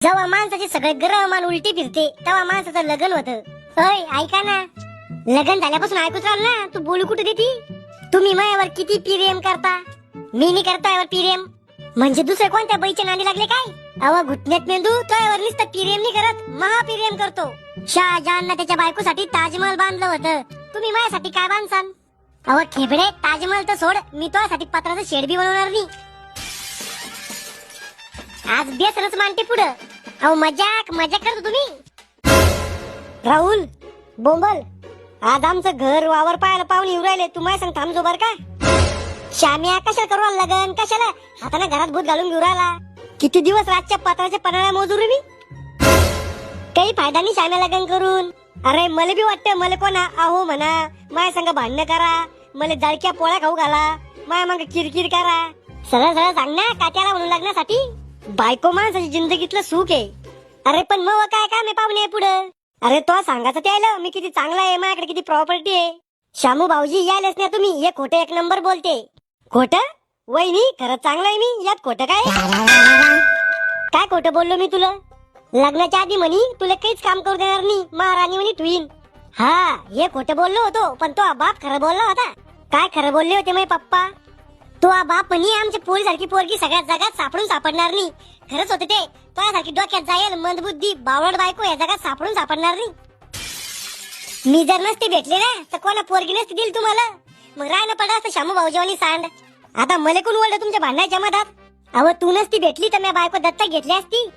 जेव्हा माणसाचे सगळे ग्रह मान उलटी फिरते तेव्हा माणसाचं लग्न होतं. होय ऐका ना, लग्न झाल्यापासून ऐकूच राहिलं ना, तू बोलू कुठे देती? तुम्ही मायावर किती प्रेम करता, मी नाही करता यावर प्रेम. म्हणजे दुसरे कोणत्या बाईच्या नांदी लागले काय? अव घुटण्यात मेंदू तोयावर नुसतं प्रेम नाही करत, महाप्रेम करतो. शहाजहाननं त्याच्या बायकोसाठी ताजमहल बांधलं होतं, तुम्ही माझ्यासाठी काय बांधसान? अव खेबडे, ताजमहल तर सोड, मी तुझ्यासाठी पत्राचं शेड बी बनवणार नाही. आज बेसरच मानते पुढं. अहो मजाक मजाक करतो तुम्ही. राहुल बोंबल, आज आमचं घर वावर पाहायला पाहुणे येऊ राहिले, तू माझ्या सांग थांबजो बर का? श्याम्या कशाला करू लगन, कशाला हाताने घरात भूत घालून घेऊ राहिला? किती दिवस रातच्या पत्राच्या पन्हाळ्या मोजू रे मी, काही फायदा नाही श्याम्या लगन करून. अरे मला बी वाटतं, मला कोणा अहो म्हणा, माझ्या संग भांडणं करा, मला जळक्या पोळ्या खाऊ घाला, माझ्या मग किरकिर करा. सरळ सरळ सांग ना, काट्याला म्हणून लग्नासाठी? बायको माणसाची जिंदगीतलं सुख आहे. अरे पण मग काय काम आहे पाहुणे पुढं? अरे तो सांगायचं त्याला मी किती चांगला आहे, माझ्याकडे किती प्रॉपर्टी आहे. शामू भाऊजी यायलाच ना तुम्ही, हे खोटं एक नंबर बोलते. खोटं? वहिनी खरंच चांगलं आहे मी, यात खोटं काय? काय खोटं बोललो मी तुला? लग्नाच्या आधी म्हणी तुला काहीच काम करू देणार नाही, महाराणी म्हणी ट्विन. हा हे खोटं बोललो होतो, पण तो बाप खरं बोलला होता. काय खरं बोलले होते माझे पप्पा? तो बाप म्हणी आमच्या पोरी सारखी पोरगी सगळ्यात जगात सापडून सापडणार नाही. खरंच होते ते, तुझ्यासारखी डोक्यात जाईल मंदबुद्धी बावळट बायको या जगात सापडून सापडणार नाही. मी जर नसते भेटले ना, तर कोणा पोरगी नसती दिली तुम्हाला, मग रायनं पडलं असतं शामू भाऊजीवानी सांड. आता मला कोण ओळलं तुमच्या भांडणाच्या मधात? अहो तू नसती भेटली तर मी बायको दत्तक घेतली असती.